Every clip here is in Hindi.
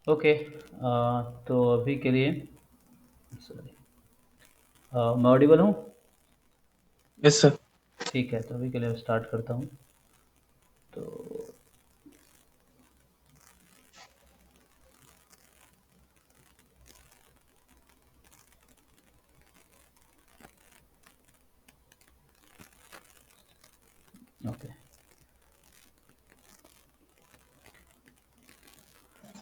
ओके। तो अभी के लिए सॉरी, मैं ऑडिबल हूँ? Yes sir. ठीक है, तो अभी के लिए स्टार्ट करता हूँ। तो ओके।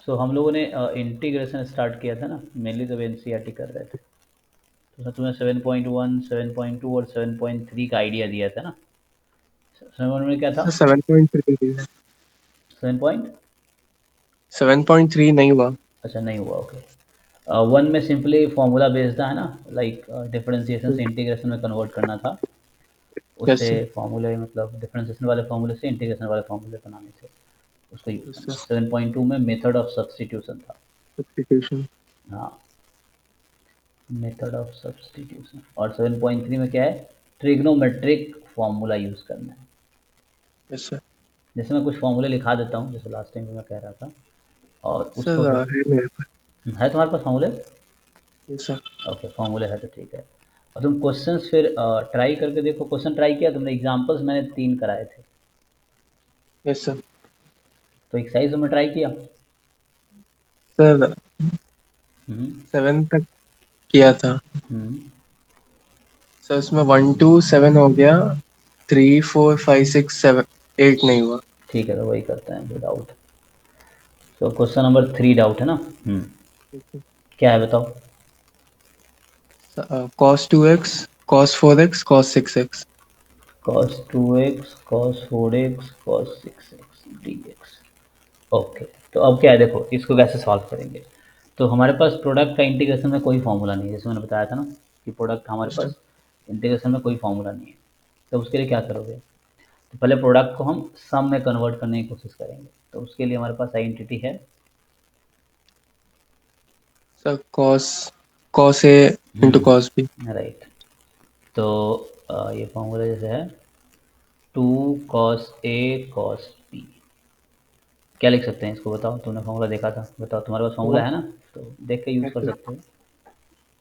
सो हम लोगों ने इंटीग्रेशन स्टार्ट किया था ना, मेनली जब एनसीईआरटी कर रहे थे। तो उसमें तुम्हें 7.1, 7.2 और 7.3 का आइडिया दिया था ना। 7 में क्या था? सर 7.3 है। 7 पॉइंट 7.3 नहीं हुआ। अच्छा नहीं हुआ, ओके। वन में सिंपली फॉर्मूला बेस्ड है ना, लाइक डिफरेंशिएशन से इंटीग्रेशन में कन्वर्ट करना था। यस उससे सर। फॉर्मूले मतलब डिफरेंशिएशन वाले फॉर्मूले से इंटीग्रेशन वाले फॉर्मूले बनाने थे, उसको यूज़ यस करना। सर। 7.2 में मेथड ऑफ सब्सटीट्यूशन था। सब्स्टिट्यूशन। हाँ, मेथड ऑफ सब्सटीट्यूशन। और 7.3 में क्या है? ट्रिग्नोमेट्रिक फॉर्मूला यूज़ करना है। Yes sir. जैसे मैं कुछ फॉर्मूले लिखा देता हूँ, जैसे लास्ट टाइम भी मैं कह रहा था, और उसको सर फिर है मेरे पास। है तुम्हारे पास फॉर्मूले? Yes sir. ओके, फॉर्मूले है तो ठीक है। और तुम क्वेश्चंस फिर ट्राई करके देखो। क्वेश्चन ट्राई किया तुमने? एग्जांपल्स मैंने 3 कराए थे। Yes sir. तो एक्सरसाइज तुमने ट्राई किया? सर हम्म। 7 तक किया था। हम्म। सर उसमें 1 to 7 हो गया। 3 4 5 6 7 8 नहीं हुआ। ठीक है, तो वही करते हैं विदाउट। तो क्वेश्चन नंबर 3 डाउट है ना? हम्म। क्या है बताओ? cos 2x cos 4x cos 6x। cos 2x cos 4x cos 6x dx। Okay. तो अब क्या है, देखो इसको कैसे सॉल्व करेंगे। तो हमारे पास प्रोडक्ट का इंटीग्रेशन में कोई फॉर्मूला नहीं है, जैसे मैंने बताया था ना कि प्रोडक्ट का हमारे यस सर। पास इंटीग्रेशन में कोई फॉर्मूला नहीं है। तो उसके लिए क्या करोगे? तो पहले प्रोडक्ट को हम सम में कन्वर्ट करने की कोशिश करेंगे। तो उसके लिए हमारे पास आइडेंटिटी है। Sir cos a into cos b। Right. तो ये फॉर्मूला जैसे है, 2 cos a cos b। क्या लिख सकते हैं इसको बताओ? तुमने फॉर्मूला देखा था, बताओ तुम्हारे पास फॉर्मूला है ना? तो देख के यूज़ यस कर सर। सकते हो,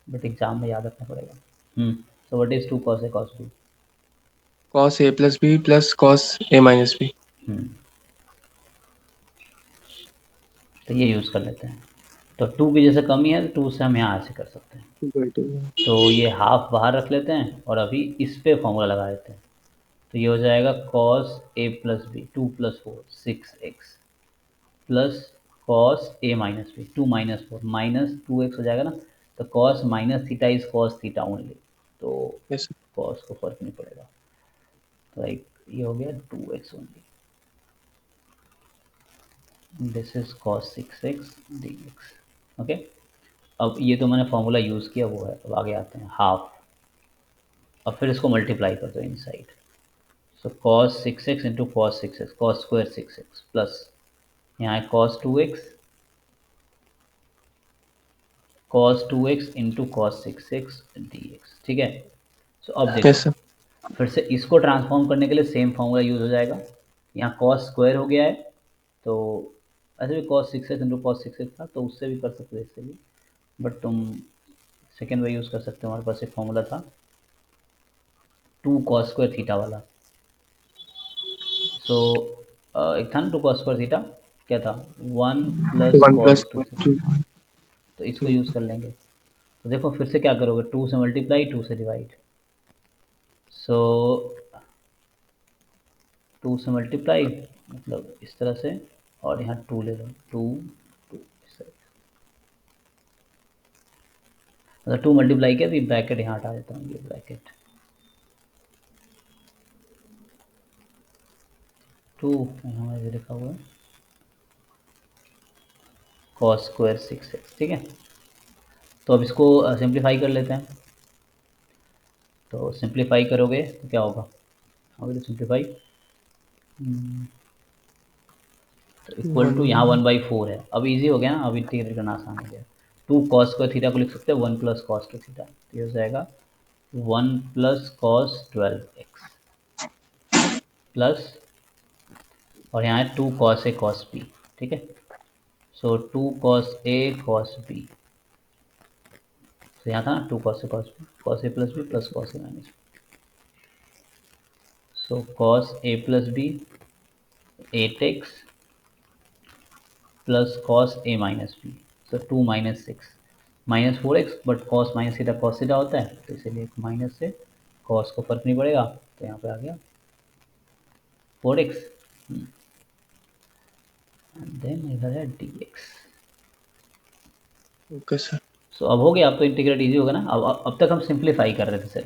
बट एग्जाम में याद रखना पड़ेगा। So what is 2 cos a cos b? cos a plus b plus cos a minus b। हम्म। तो ये यूज़ कर लेते हैं। तो 2 की जैसे कमी है, तो 2 से हम यहाँ ऐसे कर सकते हैं। 2/2। तो ये हाफ बाहर रख लेते हैं और अभी इस पे फॉर्मूला लगा देते हैं। तो ये हो जाएगा cos a plus B, 2 + 4 6x, plus cos A minus B, 2 - 4 -2x हो जाएगा ना। तो cos minus theta is cos theta only. तो यस सर। कॉस को फर्क नहीं पड़ेगा। तो लाइक ये हो गया 2x only. This is cos 6x dx। Okay. अब ये तो मैंने फॉर्मूला यूज़ किया वो है। अब आगे आते हैं हाफ। अब फिर इसको मल्टीप्लाई कर दो inside. So cos 6x into cos 6x, cos square 6x, plus यहाँ है cos 2x, cos 2x into cos 6x dx। ठीक है। सो अब यस देखो, सर। फिर से इसको ट्रांसफॉर्म करने के लिए सेम फार्मूला यूज़ हो जाएगा। यहाँ कॉस स्क्वायर हो गया है, तो ऐसे भी cos 6x into cos 6x था, तो उससे भी कर सकते थे, इससे भी। बट तुम सेकेंड वे यूज़ कर सकते हो। हमारे पास एक फार्मूला था 2 cos² थीटा वाला। सो एक था ना 2 cos² थीटा, क्या था? 1 + 1 plus cos 2 थीटा। 2। तो इसको यूज़ कर लेंगे। तो देखो फिर से क्या करोगे, 2 से मल्टीप्लाई, 2 से डिवाइड। सो 2 से मल्टीप्लाई मतलब इस तरह से, और यहाँ 2 ले लो, 2 2 इस तरह। मतलब 2 मल्टीप्लाई किया, तो ये ब्रैकेट यहाँ हटा देता हूँ, ये ब्रैकेट 2 यहाँ ये लिखा हुआ है कॉस स्क्वायर 6x। ठीक है। तो अब इसको सिंप्लीफाई कर लेते हैं। तो सिंप्लीफाई करोगे तो क्या होगा? होगा तो सिंप्लीफाई, तो इक्वल टू यहाँ 1/4 है। अब इजी हो गया ना, अब इंटीग्रेट करना आसान हो गया। 2 cos² थीटा को लिख सकते हैं 1 + cos² थीटा। तो ये हो जाएगा 1 + cos 12x, प्लस, और यहाँ है 2 cos a cos b। ठीक है। सो 2 cos A cos B, तो यहाँ था ना 2 cos A cos B plus cos A minus B, so cos A plus B 8x plus cos A minus B, so 2 minus 6 minus 4x, but cos minus सीधा cos सीधा होता है, तो इसीलिए माइनस से cos को फर्क नहीं पड़ेगा, तो यहाँ पे आ गया 4x, एंड देन इधर है dx। Okay sir. सो अब हो गया, अब तो इंटीग्रेट इजी होगा ना। अब तक हम सिंप्लीफाई कर रहे थे सर,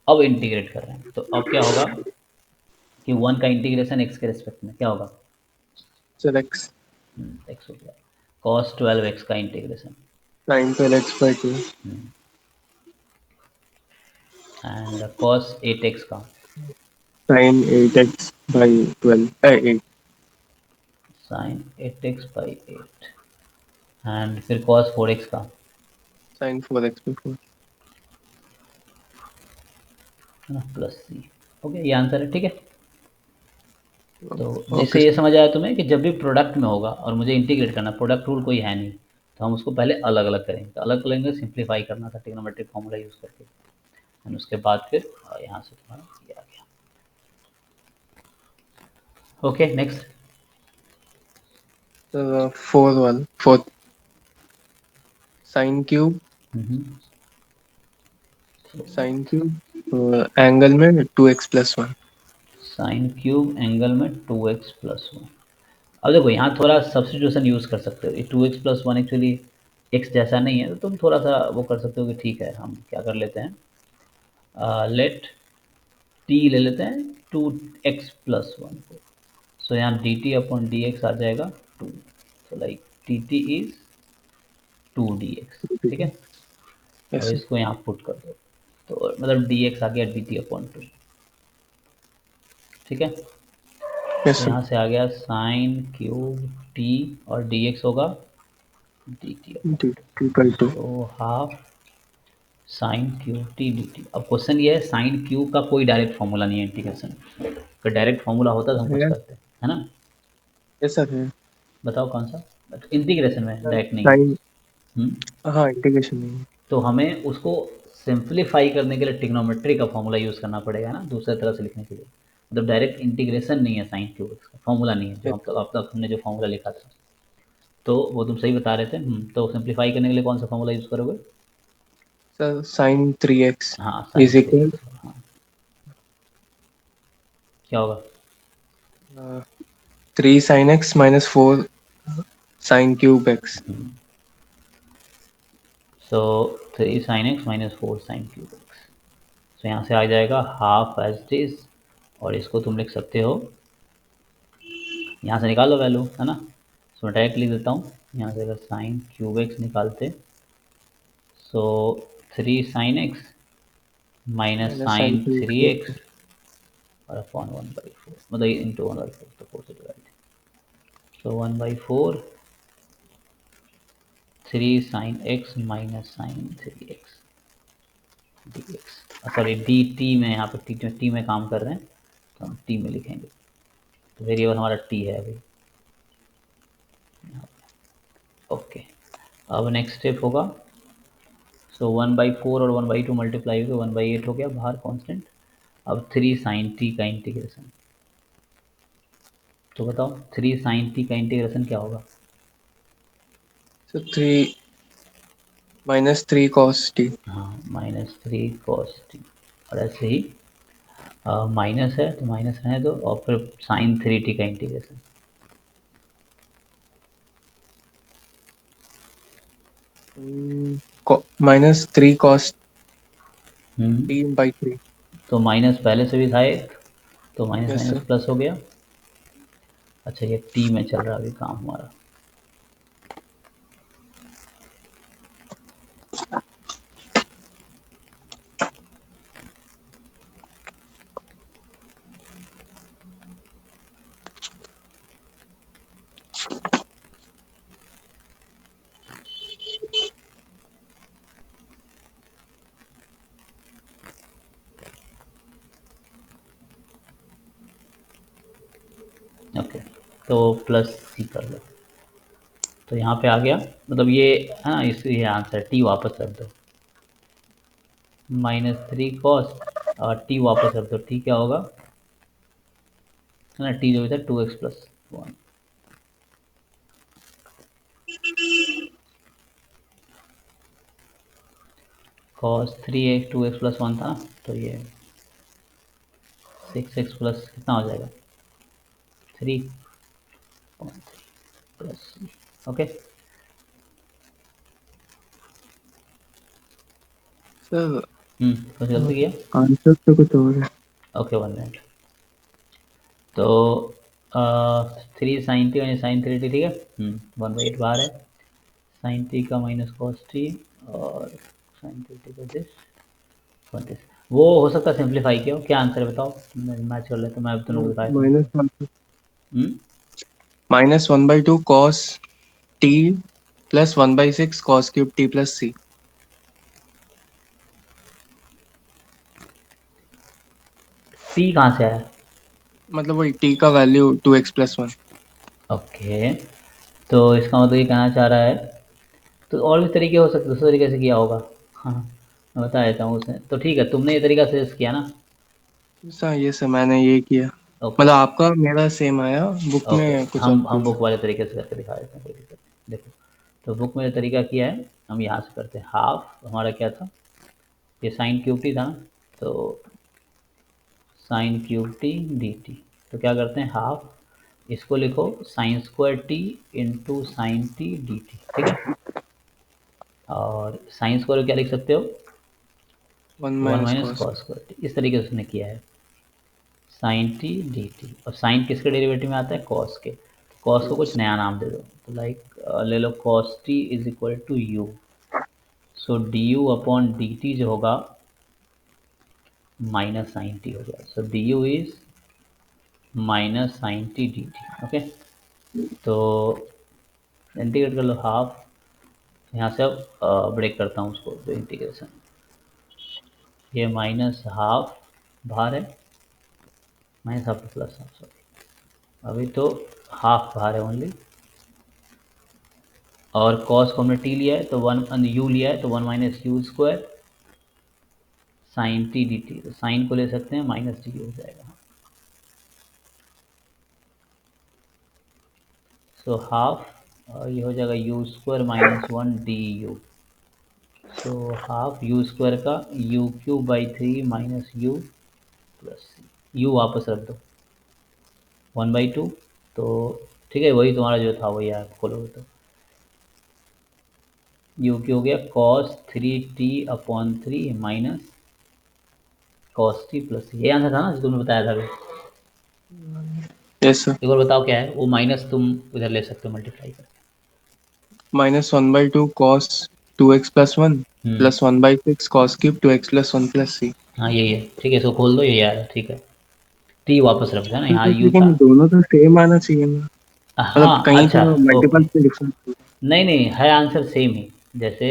अब इंटीग्रेट कर रहे हैं, तो अब क्या होगा कि 1 का इंटीग्रेशन x के रिस्पेक्ट में क्या होगा, सर एक्स x हो गया, cos 12x का integration, sign 12x/2 and cos 8x का, sine 8x/12 8 sin 8x/8, and फिर cos 4x का, साइन 4x/4। है ना, प्लस c। ओके, ये आंसर है, ठीक है। तो ओके जिससे ये समझ आया तुम्हें कि जब भी प्रोडक्ट में होगा और मुझे इंटीग्रेट करना, प्रोडक्ट रूल कोई है नहीं, तो हम उसको पहले अलग अलग करेंगे, तो अलग करेंगे, सिंप्लीफाई करना था ट्रिग्नोमेट्रिक फॉर्मूला यूज़ करके, एंड उसके बाद फिर यहाँ से तुम्हारा ये आ गया। Okay, next. Sir 4 sine cube angle में 2x+1। साइन क्यूब एंगल में 2x+1। अब देखो यहाँ थोड़ा सब्सटीट्यूशन यूज़ कर सकते हो, ये 2x+1 एक्चुअली x जैसा नहीं है, तो तुम थोड़ा सा वो कर सकते हो कि ठीक है, हम क्या कर लेते हैं, लेट t ले लेते हैं 2x+1 को, सो यहाँ dt/dx आ जाएगा 2, so like dt is 2 dx, ठीक है। अब यस इसको यहाँ पुट कर दो, तो मतलब dx आ गया dt/2, ठीक है। तो सर। यहाँ से आ गया साइन क्यूब t, और dx होगा dt/2, t/2। तो half sine cube T D T. अब क्वेश्चन ये है, साइन क्यूब का कोई डायरेक्ट फॉर्मूला नहीं है इंटीग्रेशन, अगर डायरेक्ट फॉर्मूला होता तो हम कुछ है। करते, है ना। यस सर है। बताओ कौन सा, इंटीग्रेशन में डायरेक्ट नहीं है। साइन हम्म, हाँ इंटीग्रेशन नहीं तो हमें उसको सिंप्लीफाई करने के लिए ट्रिग्नोमेट्री का फॉर्मूला यूज़ करना पड़ेगा ना, दूसरे तरह से लिखने के लिए, मतलब डायरेक्ट इंटीग्रेशन नहीं है साइन क्यूब, का फॉर्मूला नहीं है, जो है। हम अब तक हमने जो फॉर्मूला लिखा था, तो वो तुम सही बता रहे थे। तो सिंप्लीफाई करने के लिए कौन सा फॉर्मूला यूज़ करोगे। सर साइन 3x हाँ, sine is three equal X हाँ, क्या होगा, 3 sin x - 4 sin³ x। सो 3 sin x - 4 sin³ x, तो यहाँ से आ जाएगा हाफ एज दिस, और इसको तुम लिख सकते हो, यहाँ से निकालो वैल्यू, है ना। सो मैं डायरेक्ट लिख देता हूँ, यहाँ से अगर sin³ x निकालते, so 3 sin x minus minus sine sine three three X X और अपॉन 1/4, मतलब इंटू 1/4, तो 4 से divide, so 1/4 3 sin x minus sin 3x dx, sorry D T में, यहाँ पर टी में काम कर रहे हैं, तो हम टी में लिखेंगे, तो वेरिएबल हमारा टी है अभी। ओके, अब नेक्स्ट स्टेप होगा, सो 1/4 और 1/2 मल्टीप्लाई हो गया, 1/8 हो गया बाहर कांस्टेंट। अब 3 sin t का इंटीग्रेशन, तो बताओ 3 sin t का इंटीग्रेशन क्या होगा। Sir 3 - 3 cos t। हाँ, -3 cos t, और ऐसे ही माइनस है तो माइनस रहने दो, और फिर sin 3t का इंटीग्रेशन, -3 cos हम्म, t/3। तो माइनस पहले से भी था एक, तो minus yes minus sir. Plus हो गया। अच्छा, ये टी में चल रहा है अभी काम हमारा, ओके, तो प्लस सी कर लो, तो यहाँ पे आ गया, मतलब ये है ना, इस ये आंसर टी वापस रख दो, -3 cos और टी वापस रख दो, टी क्या होगा, है ना, टी जो भी था 2x+1, cos 3x 2x+1 था, तो ये 6x प्लस कितना हो जाएगा, 3.3 प्लस, ओके। सर कुछ गलती किया, आंसर तो कुछ और है। Okay 1 minute. तो 3 sin t minus sin 3t, ठीक है, 1/8 बाहर है, sin t का माइनस कॉस टी, और sin 3t का दिस 1 वो हो सकता है सिंप्लीफाई किया हो, क्या आंसर है बताओ, मैच कर ले तो मैं अब दोनों को दिखाया था। हम्म, -1/2 cos t plus 1/6 cos cube t plus c। T कहाँ से आया, मतलब वही t का वैल्यू 2x+1। ओके। तो इसका मतलब ये कहना चाह रहा है, तो और भी तरीके हो सकते, दूसरे तरीके से किया होगा, हाँ मैं बता देता हूँ उसने, तो ठीक है तुमने ये तरीका सजेस्ट किया ना, सर ये सर मैंने ये किया। ओके मतलब आपका मेरा सेम आया, बुक ओके, में कुछ और हम कुछ। बुक वाले तरीके से करके दिखा देते हैं, कोई दिक्कत नहीं। देखो, तो बुक में जो तरीका किया है, हम यहाँ से करते हैं, हाफ हमारा क्या था, ये साइन क्यूब टी था ना, तो sine cube T D T, तो क्या करते हैं, हाफ इसको लिखो sine square T into sine T D t, ठीक है, और साइन स्क्वायर क्या लिख सकते हो, 1 one minus minus cos. Cos square T, इस तरीके से उसने किया है, साइन टी डी टी, और साइन किसके डेरिवेटिव में आता है, कॉस के, कॉस को कुछ नया नाम दे दो, तो लाइक ले लो cos t is equal to u, so d u upon d t जो होगा माइनस साइन टी हो गया, so d u is minus sine T D t, okay. तो इंटीग्रेट कर लो हाफ, यहाँ से अब ब्रेक करता हूँ उसको, जो इंटीग्रेशन, ये माइनस हाफ बाहर है, minus half plus half, sorry अभी तो हाफ बाहर है ओनली, और कॉस को हमने टी लिया है तो वन यू लिया है तो 1 - u² sine T D T, तो साइन को ले सकते हैं माइनस डी हो जाएगा, सो हाफ ये हो जाएगा u² - 1 D you, so half u² का u³/3 minus U plus C, U वापस रख दो 1/2, तो ठीक है वही तुम्हारा जो था वही आप खोलोगे तो यू क्यू हो गया cos 3t/3 minus cos t plus c, ये आंसर था ना जो तुमने बताया था अभी, यस सर। एक बार बताओ क्या है वो, माइनस तुम इधर ले सकते हो मल्टीप्लाई करके, -1/2 cos 2x+1 hmm, plus 1/6 cos cube 2x+1 plus c। हाँ यही है, ठीक है इसको खोल दो, यही आ रहा है, ठीक है, टी वापस रख दो ना, यहाँ यू था, लेकिन दोनों तो सेम आना चाहिए ना। मतलब हाँ कहीं अच्छा, तो ओके, मल्टीपल से डिफरेंस। नहीं नहीं है आंसर सेम ही, जैसे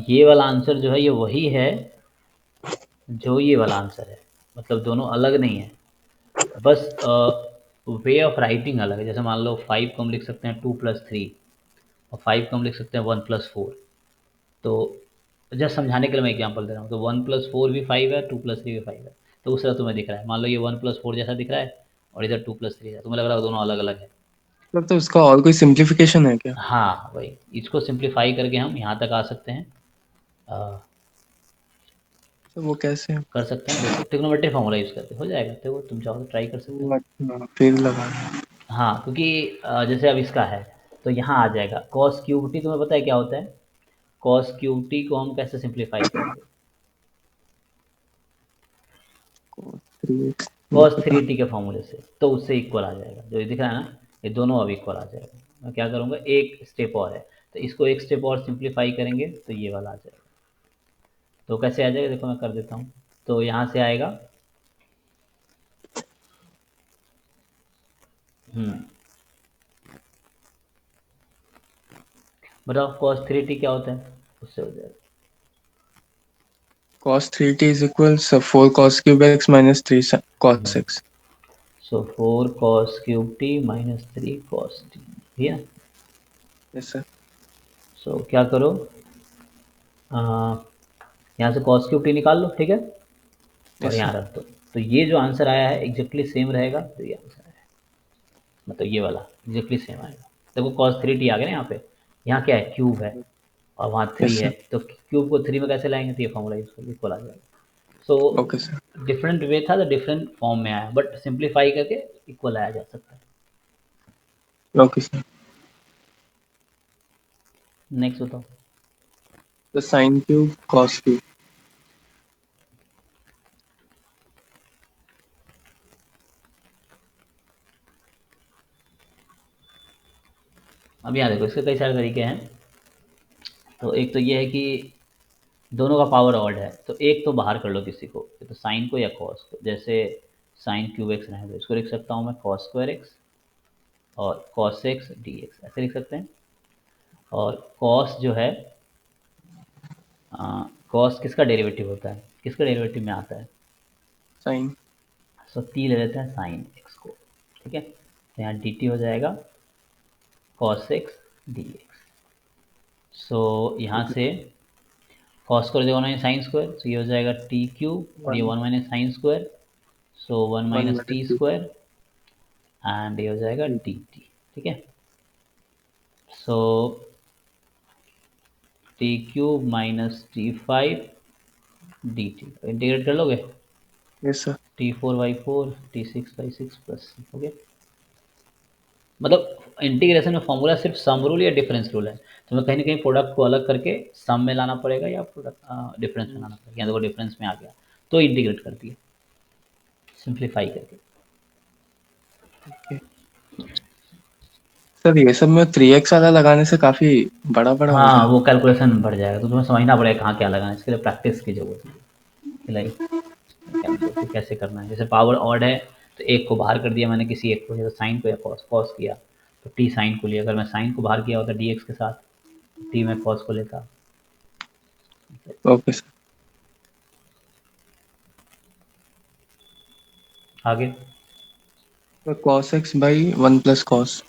ये वाला आंसर जो है ये वही है जो ये वाला आंसर है, मतलब दोनों अलग नहीं है, बस वे ऑफ राइटिंग अलग है, जैसे मान लो 5 को हम लिख सकते हैं 2+3, और 5 को हम लिख सकते हैं 1+4, तो जस्ट समझाने के लिए मैं एग्जांपल दे रहा हूँ, तो 1+4 भी 5 है, 2+3 भी 5 है, तो उस तरह तुम्हें दिख रहा है, मान लो ये 1+4 जैसा दिख रहा है, और इधर 2+3 है, तुम्हें लग रहा है दोनों अलग अलग है, मतलब तो उसका और कोई सिंप्लीफिकेशन है क्या? हाँ वही, इसको सिंप्लीफाई करके हम यहाँ तक आ सकते हैं, अ, तो वो कैसे? कर सकते हैं, देखो ट्रिग्नोमेट्री फार्मूला यूज़ करके हो जाएगा, देखो तुम चाहो तो ट्राई कर सकते हो, वो अच्छा फिर लगा। हाँ क्योंकि जैसे अब इसका है, तो यहाँ आ जाएगा कॉस क्यूब टी, तुम्हें पता है क्या होता है, कॉस क्यूब टी को हम कैसे सिंप्लीफाई करेंगे,3x नहीं कॉस पता। 3t के फॉर्मूले से, तो उससे इक्वल आ जाएगा, जो ये दिख रहा है ना, ये दोनों अब इक्वल आ जाएगा, मैं क्या करूँगा एक स्टेप और है, तो इसको एक स्टेप और सिंप्लीफाई करेंगे तो ये वाला आ जाएगा, तो कैसे आ जाएगा देखो मैं कर देता हूँ, तो यहाँ से आएगा, हम्म, बताओ कॉस 3t क्या होता है, उससे हो जाएगा, cos 3t is equals 4 cos cube x minus 3 cos x। So 4 cos cube T minus 3 cos T, ठीक है, यस सर। सो क्या करो, यहाँ से कॉस क्यूब टी निकाल लो, ठीक है, और यस यहाँ सर। रख दो। तो ये जो आंसर आया है एग्जैक्टली सेम रहेगा तो ये आंसर है, मतलब ये वाला एग्जैक्टली सेम आएगा। देखो कॉस थ्री टी आ गया ना यहाँ पे, यहाँ क्या है क्यूब है और वहाँ थ्री यस है, सर। तो क्यूब को थ्री में कैसे लाएंगे, तो ये फॉर्मूला यूज कर इक्वल आ जाएगा। So okay sir. Different way था तो डिफरेंट फॉर्म में आया, बट सिंप्लीफाई करके इक्वल आया जा सकता है। Okay sir. नेक्स्ट बताओ। तो साइन क्यूब कॉस क्यूब। अब यहाँ देखो इसके कई सारे तरीके हैं। तो एक तो ये है कि दोनों का पावर ऑड है, तो एक तो बाहर कर लो किसी को, तो साइन को या कॉस को। जैसे साइन क्यूब एक्स रहे तो इसको लिख सकता हूँ मैं कॉस स्क्वायर एक्स, और कॉस एक्स डी एक्स ऐसे लिख सकते हैं। और कॉस जो है, कॉस किसका डेरिवेटिव होता है, किसका डेरिवेटिव में आता है, साइन। सो टी ले लेते हैं साइन एक्स को, ठीक है। तो यहाँ डी टी हो जाएगा cos x D x. So यहाँ ओके। से कॉस स्क्वायर जो वन माइनस साइन स्क्वायर, तो ये हो जाएगा टी क्यूब और ये one. One minus sine square, so one one minus minus t two. Square and ये हो जाएगा डी टी, ठीक है। So t cube minus t five d t integrate कर लोगे, yes sir. T four by four t six by six plus, okay. मतलब इंटीग्रेशन में फॉर्मूला सिर्फ सम रूल या डिफरेंस रूल है, तो मैं कहीं ना कहीं प्रोडक्ट को अलग करके सम में लाना पड़ेगा या प्रोडक्ट डिफरेंस में लाना पड़ेगा। यहाँ देखो डिफरेंस में आ गया तो इंटीग्रेट कर दिया सिंप्लीफाई करके। ओके सर, ये सब में 3x वाला लगाने से काफी बड़ा बड़ा हो हाँ जाएगा। वो कैलकुलेशन बढ़ जाएगा, तो तुम्हें समझना पड़ेगा कहाँ क्या लगाना है, इसके लिए प्रैक्टिस की जरूरत है कि लाइक कैलकुलेट कैसे करना है। जैसे पावर ऑड है तो एक को बाहर कर दिया मैंने किसी एक को, जैसे साइन को या कॉस, कॉस किया तो टी साइन को लिया, अगर मैं साइन को बाहर किया होता डी एक्स के साथ तो टी में कॉस को लेता। Okay sir. आगे तो cos x by one plus cos.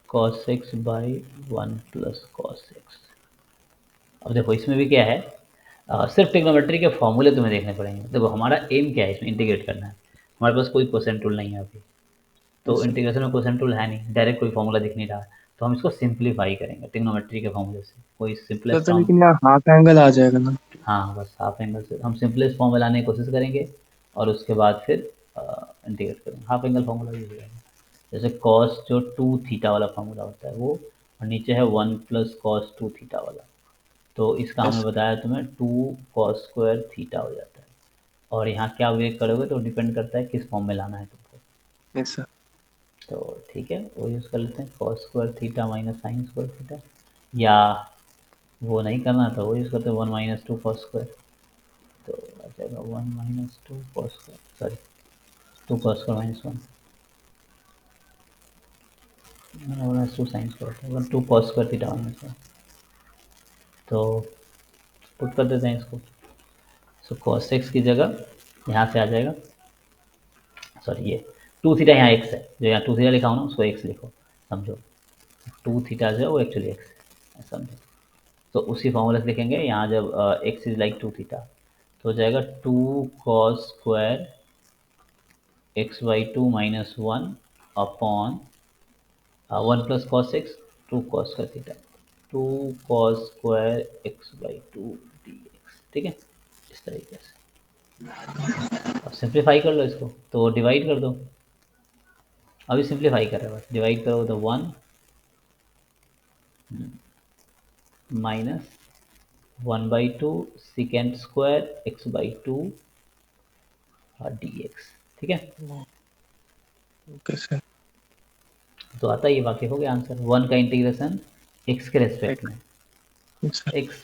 Cos x by one plus cos x. अब देखो इसमें भी क्या है, सिर्फ ट्रिग्नोमेट्री के फॉर्मूले तुम्हें देखने पड़ेंगे। देखो हमारा एम क्या है, इसमें इंटीग्रेट करना है, हमारे पास कोई क्वेश्चन टूल नहीं है अभी, तो यस सर। इंटीग्रेशन में क्वेश्चन टूल है नहीं, डायरेक्ट कोई फॉर्मूला दिख नहीं रहा, तो हम इसको सिंप्लीफाई करेंगे ट्रिग्नोमेट्री के फॉर्मूले से, कोई सर सिंपलेस्ट तो फॉर्म। लेकिन यहाँ हाफ एंगल आ जाएगा ना। हाँ बस हाफ एंगल से हम सिंपलेस्ट फॉर्म में लाने की कोशिश करेंगे, और उसके बाद फिर इंटीग्रेट करेंगे, हाफ एंगल फॉर्मूला यूज करेंगे। जैसे कॉस जो टू थीटा वाला फॉर्मूला होता है वो, और नीचे है one plus cos two theta वाला, तो इसका हमने यस। बताया तुम्हें टू कॉस स्क्वायर थीटा हो जाता है। और यहाँ क्या वे करोगे तो डिपेंड करता है किस फॉर्म में लाना है तुमको। Yes sir. तो ठीक है वो यूज़ कर लेते हैं cos square theta minus sine square theta, या वो नहीं करना तो वो यूज़ करते हैं one minus two cos square, तो आ जाएगा one minus two cos square, sorry two cos square minus one minus two sine square one two cos square theta minus one. तो पुट कर देते हैं इसको, सो कॉस एक्स की जगह यहाँ से आ जाएगा, सॉरी ये टू थीटा यहाँ एक्स है, जो यहाँ टू थीटा लिखा हो ना उसको एक्स लिखो, समझो टू थीटा जो है वो एक्चुअली एक्स है, समझो। तो उसी फॉर्मूला से लिखेंगे यहाँ जब X is like two theta, तो हो जाएगा two cos square X by two minus one upon one plus cos X two cos square theta, two cos square X by two D X, ठीक है इस तरीके से। अब सिंप्लीफाई कर लो इसको, तो डिवाइड कर दो, अभी सिंप्लीफाई कर रहे हैं बस, डिवाइड करो तो one minus one by two second square X by two D X, ठीक है। Okay sir. तो आता ही वाक्य हो गया आंसर, वन का इंटीग्रेशन एक्स के रेस्पेक्ट में, yes sir. X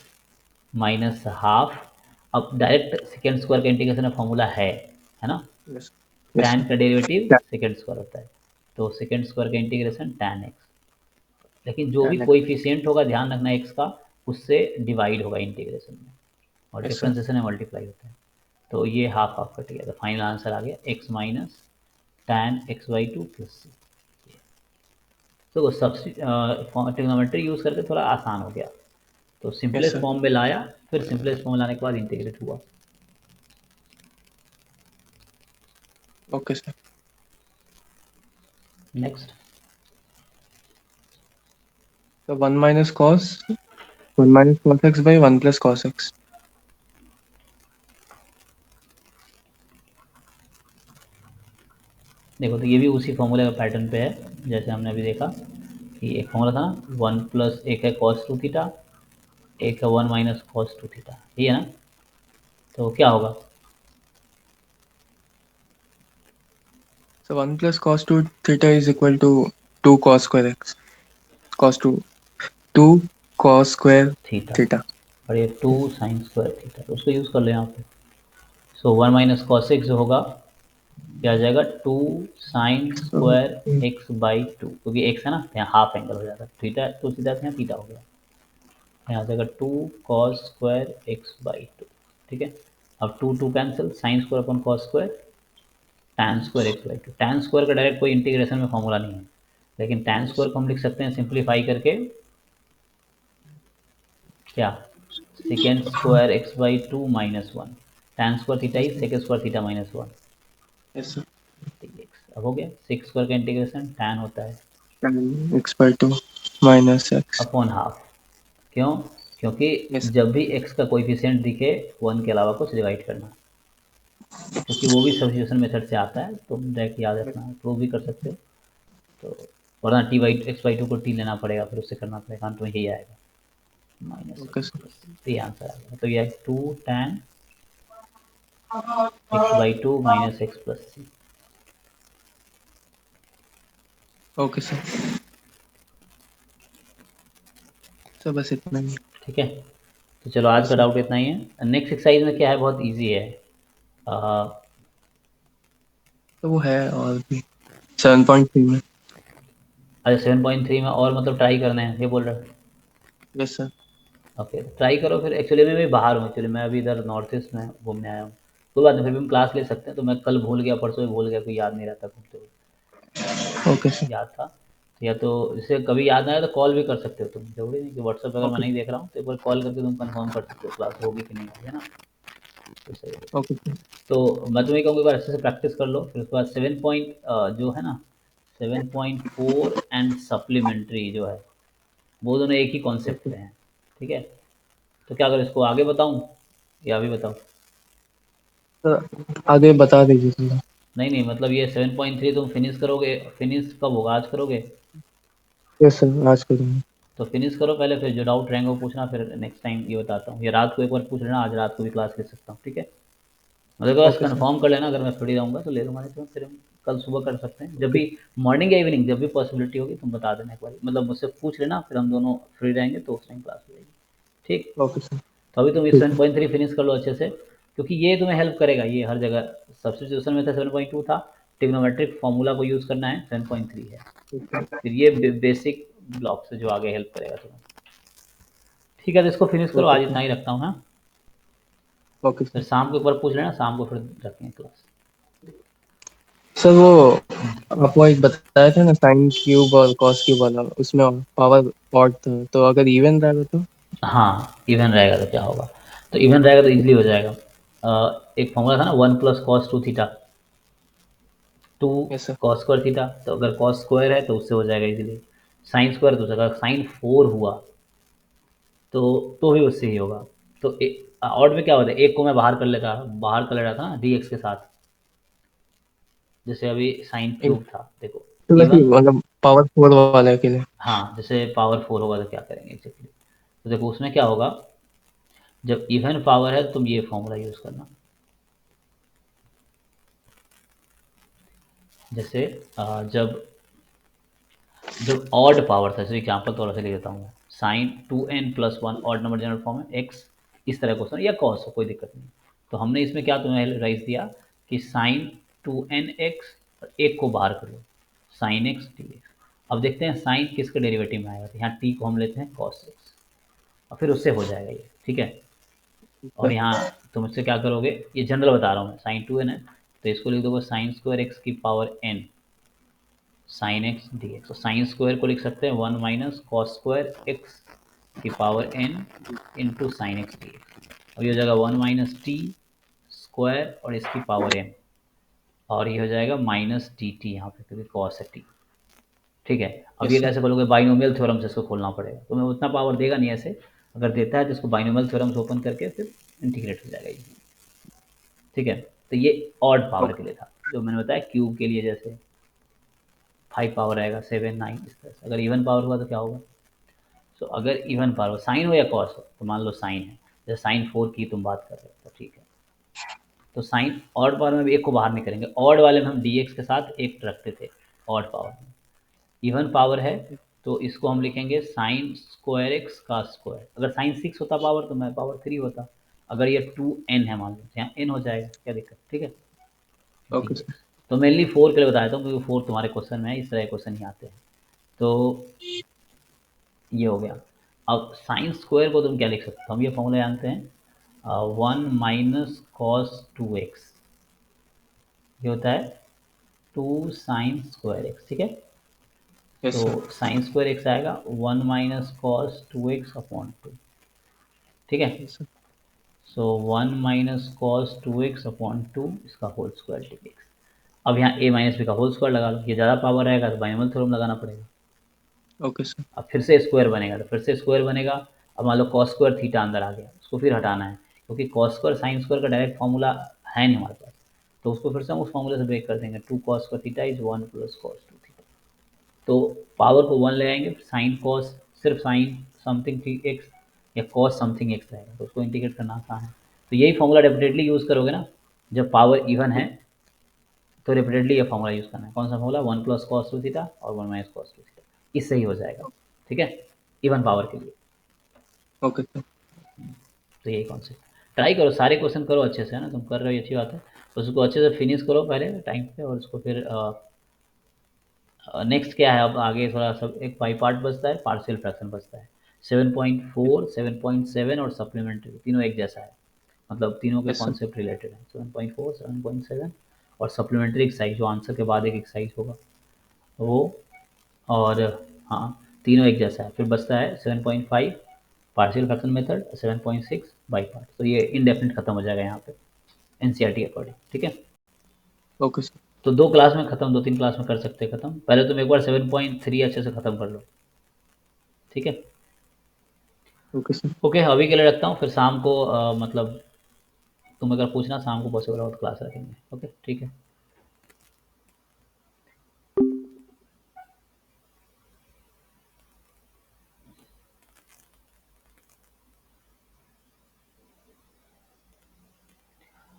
minus half. अब डायरेक्ट सेकेंड स्क्वायर का इंटीग्रेशन का फॉर्मूला है ना, यस। Yes tan sir. का डेरिवेटिव सेकेंड स्क्वायर होता है, तो सेकेंड स्क्वायर का इंटीग्रेशन टैन एक्स, लेकिन जो भी कोएफिशिएंट होगा ध्यान रखना एक्स का, उससे डिवाइड होगा इंटीग्रेशन में, और यस सर। डिफरेंशिएशन में मल्टीप्लाई होता है। तो ये हाफ हाफ कट गया, तो फाइनल आंसर आ गया x minus tan x by two plus c. तो ट्रिग्नोमेट्री यूज़ करके थोड़ा आसान हो गया, तो यस सिंपलेस्ट सर। फॉर्म में लाया, फिर सिंपलेस्ट फॉर्म लाने के बाद इंटीग्रेट हुआ। Okay sir. नेक्स्ट। तो 1 - cos x/1 + cos x। देखो, तो ये भी उसी फॉर्मूले का पैटर्न पे है जैसे हमने अभी देखा कि एक फॉर्मूला था ना, वन प्लस एक है कॉस टू थीटा, एक है one minus cos two theta, ये है ना। तो क्या होगा? So 1 + cos 2 θ is equal to 2 cos square x. Cos 2, 2 cos square theta. theta. और ये टू साइन स्क्वायर थीटा, तो उसको यूज़ कर लो यहाँ पे। So one minus cos X जो होगा, क्या आ जाएगा, two sine So square X by two, क्योंकि एक्स है ना, तो यहाँ हाफ एंगल हो जाता है, थीटा तो सीधा से यहाँ थीटा हो गया, यहाँ आ जाएगा two cos square X by two. ठीक है। अब two two cancel, sine square upon cos square, tan square X by two. Tan square का डायरेक्ट कोई इंटीग्रेशन में फॉर्मूला नहीं है, लेकिन टैन yes. स्क्वायर को हम लिख सकते हैं सिंप्लीफाई करके, क्या, second square X by two minus one, tan square theta Yes, he second square theta minus one, yes sir. अब हो गया। सिक्स स्क्वायर का इंटीग्रेशन टैन होता है Tan x/2 minus x. Upon half. क्यों? क्योंकि Yes. जब भी x का कोएफिशिएंट दिखे, वन के अलावा कुछ डिवाइड करना, क्योंकि वो भी सब्स्टिट्यूशन मेथड से आता है, तो डायरेक्ट याद रखना, प्रूव भी कर सकते हो। तो वरना T by x by to को टी लेना पड़ेगा, फिर उससे करना पड़ेगा, तो यही आएगा माइनस Okay sir. प्लस, तो ये आंसर आ गया। तो ये two tan x by two minus X plus C. Okay sir. So बस इतना ही। ठीक है। तो चलो आज Yes का sir. डाउट इतना ही है। नेक्स्ट एक्सरसाइज में क्या है, बहुत ईजी है। तो वो है और भी 7.3 में। अच्छा, 7.3 में और मतलब ट्राई करना है ये बोल रहे हो? Yes sir. ओके, ट्राई करो फिर। एक्चुअली मैं भी बाहर हूँ, एक्चुअली मैं अभी इधर नॉर्थ ईस्ट में घूमने आया हूँ। कोई बात नहीं, फिर भी हम क्लास ले सकते हैं। तो मैं कल भूल गया, परसों भी भूल गया, कोई याद नहीं रहता घूमते हुए, Okay sir. याद था। तो या तो जैसे कभी याद ना आए तो कॉल भी कर सकते हो तुम, जरूरी नहीं कि व्हाट्सएप अगर मैं Okay. नहीं देख रहा हूँ तो एक बार कॉल करके तुम कंफर्म कर सकते हो क्लास होगी कि नहीं होगी, है ना। तो सही है। Okay sir. तो मैं तुम्हें कहूँगा एक बार अच्छे से प्रैक्टिस कर लो, फिर उसके बाद सेवन पॉइंट जो है ना, 7.4 एंड सप्लीमेंट्री जो है, वो दोनों एक ही कॉन्सेप्ट Okay. पे हैं। ठीक है। तो क्या करो, इसको आगे बताऊँ या अभी बताऊँ? तो आगे बता दीजिए थोड़ा। नहीं नहीं, मतलब ये 7.3 तुम फिनिश करोगे, फिनिश कब होगा, आज करोगे? यस सर आज करूँगा। तो फिनिश करो पहले, फिर जो डाउट रहेंगे वो पूछना, फिर नेक्स्ट टाइम ये बताता हूँ, या रात को एक बार पूछ लेना, आज रात को भी क्लास ले सकता हूँ, ठीक है। मतलब बस ओके सर। कंफर्म कर लेना, अगर मैं फ्री रहूँगा तो ले लूँगा, नहीं तो फिर हम कल सुबह कर सकते हैं, जब भी मॉर्निंग या इवनिंग, जब भी पॉसिबिलिटी होगी तुम बता देना एक बार, मतलब मुझसे पूछ लेना, फिर हम दोनों फ्री रहेंगे तो उस टाइम क्लास हो जाएगी। ठीक। Okay sir. तो अभी तुम इस ठीक है। 7.3 फिनिश कर लो अच्छे से, क्योंकि ये तुम्हें हेल्प करेगा, ये हर जगह सब्स्टिट्यूशन में था 7.2 था, ट्रिग्नोमेट्रिक फॉर्मूला को यूज़ करना है 7.3 है, ठीक है। फिर ये बेसिक ब्लॉक से जो आगे हेल्प करेगा तुम्हें। ठीक है, तो इसको फिनिश करो, ओके आज इतना सर। ही रखता हूँ, हाँ। ओके फिर सर। शाम को एक बार पूछ लेना, शाम को फिर रखेंगे क्लास। सर वो आपको एक बताया था ना साइन क्यूब और कॉस क्यूब वाला, उसमें पावर ऑड था, तो अगर इवन रहेगा तो। हाँ, इवन रहेगा तो क्या होगा, तो इवन रहेगा तो इजीली हो जाएगा। एक फॉर्मूला था ना, one plus cos two theta, two yes sir. Cos square theta, तो अगर कॉस स्क्वायर है तो उससे हो जाएगा इजीली। साइन स्क्वायर तो अगर साइन फोर हुआ तो भी उससे ही होगा। तो ऑड में क्या होता है, एक को मैं बाहर कर ले रहा था ना डी एक्स के साथ, जैसे अभी साइन क्यूब था, देखो। वही इवन, मतलब पावर 4 वाले के लिए। हाँ, जैसे पावर फोर होगा तो क्या करेंगे एग्जैक्टली, तो देखो उसमें क्या होगा, जब इवन पावर है तुम ये फॉर्मूला यूज़ करना। जैसे जब जब ऑड पावर था, जैसे एग्जाम्पल थोड़ा सा ले लेता हूँ, sine two N plus one, odd number general form है एक्स, इस तरह क्वेश्चन, या कॉस हो, कोई दिक्कत नहीं। तो हमने इसमें क्या तुम्हें राइज दिया कि साइन टू एन एक्स, और एक को बाहर कर लो, साइन एक्स टी एक्स। अब देखते हैं साइन किसके डेरिवेटिव में आएगा, तो यहाँ टी को हम लेते हैं कॉस एक्स, और फिर उससे हो जाएगा ये, ठीक है। और सर। यहाँ तुम इससे क्या करोगे, ये जनरल बता रहा हूँ मैं, साइन टू एन है तो इसको लिख दोगे साइन स्क्वायर एक्स की power N, sine X D X. तो साइन स्क्वायर को लिख सकते हैं 1 माइनस कॉस स्क्वायर एक्स की power n into sine X D X. और ये हो जाएगा 1 माइनस टी स्क्वायर और इसकी पावर n, और ये हो जाएगा माइनस डी टी यहाँ पे, क्योंकि कॉस है टी। ठीक है, अब यस ये सर। कैसे खोलोगे, बाइनोमियल थ्योरम से इसको खोलना पड़ेगा। तो मैं उतना पावर देगा नहीं ऐसे, अगर देता है तो इसको बाइनोमियल थ्योरम से ओपन करके फिर इंटीग्रेट हो जाएगा ये। ठीक है, तो ये ऑड पावर ओके। के लिए था, जो मैंने बताया क्यूब के लिए जैसे 5 पावर आएगा 7 9 इस तरह से। अगर इवन पावर हुआ तो क्या होगा, तो अगर इवन पावर हो, साइन हो या कॉस हो, तो मान लो साइन है, जैसे साइन 4 की तुम बात कर रहे हो, तो ठीक है। तो साइन ऑड पावर में भी एक को बाहर नहीं करेंगे, ऑड वाले में हम डी एक्स के साथ एक रखते थे ऑड पावर में। इवन पावर है तो इसको हम लिखेंगे साइन स्क्वायर एक्स का स्क्वायर। अगर साइन 6 होता पावर तो मैं पावर 3 होता। अगर ये 2n है मान लो, यहाँ n हो जाएगा, क्या दिक्कत, ठीक है। Okay sir. dx तो मेनली 4 के लिए बताया था, क्योंकि 4 तुम्हारे क्वेश्चन में है, इस तरह क्वेश्चन ही आते हैं। तो ये हो गया। अब साइन स्क्वायर को तुम क्या लिख सकते हो, हम ये फॉर्मूला जानते हैं, 1 माइनस कॉस 2 एक्स, ये होता है 2 साइन स्क्वायर एक्स, ठीक है। यस तो सर। साइन स्क्वायर एक्स आएगा 1 माइनस कॉस 2 एक्स अपॉन 2, ठीक है। Yes sir. So 1 minus cos 2 x upon 2 इसका होल स्क्वायर डी एक्स। अब यहाँ ए माइनस बी का होल स्क्वायर लगा लो, ये ज़्यादा पावर आएगा तो बाइनोमियल थ्योरम लगाना पड़ेगा। Okay sir. अब फिर से स्क्वायर बनेगा, तो फिर से स्क्वायर बनेगा। अब मान लो कॉस स्क्वायर थीटा अंदर आ गया, उसको फिर हटाना है, क्योंकि कॉस स्क्वायर साइन स्क्वायर का डायरेक्ट फॉर्मूला है नहीं हमारे पास। तो उसको फिर से हम उस फॉर्मूले से ब्रेक कर देंगे, 2 cos square theta is 1 + cos 2 theta. तो पावर को 1 ले आएंगे, साइन कॉस, सिर्फ साइन समथिंग थी एक्स या कॉस समथिंग एक्स रहेगा, तो उसको इंटीग्रेट करना आसान है। तो यही फॉर्मूला डेफिनेटली यूज़ करोगे ना, जब पावर इवन है तो रिपीटेडली ये फॉर्मूला यूज़ करना है। कौन सा फॉर्मूला, 1 + cos 2 थीटा और 1 - cos 2 थीटा, इससे ही हो जाएगा, ठीक है, इवन पावर के लिए। Okay sir. तो यही कॉन्सेप्ट, ट्राई करो, सारे क्वेश्चन करो अच्छे से, है ना, तुम कर रहे हो ये अच्छी बात है। उसको अच्छे से फिनिश करो पहले टाइम पे, और उसको फिर नेक्स्ट क्या है, अब आगे थोड़ा सब एक बाई पार्ट बचता है, पार्शियल फ्रैक्शन बचता है। 7.4 7.7 और सप्लीमेंट्री तीनों एक जैसा है, मतलब तीनों के यस सर। कॉन्सेप्ट रिलेटेड है। 7.4 7.7 और सप्लीमेंट्री एक्सरसाइज, जो आंसर के बाद एक एक्सरसाइज होगा वो, और हाँ, तीनों एक जैसा है। फिर बचता है 7.5 partial fraction method, 7.6 by part. तो ये इनडेफिनिट खत्म हो जाएगा यहाँ पे एनसीईआरटी अकॉर्डिंग, ठीक है। Okay sir. तो 2 क्लास में खत्म, 2 3 क्लास में कर सकते हैं खत्म। पहले तुम एक बार 7.3 अच्छे से खत्म कर लो, ठीक है। Okay sir. ओके, अभी के लिए रखता हूँ, फिर शाम को मतलब तुम अगर पूछना शाम को पॉसिबल हो तो क्लास रखेंगे, ओके ठीक है।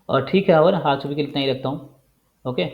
और ठीक है, और आज सुबह के लिए इतना ही रखता हूँ, ओके।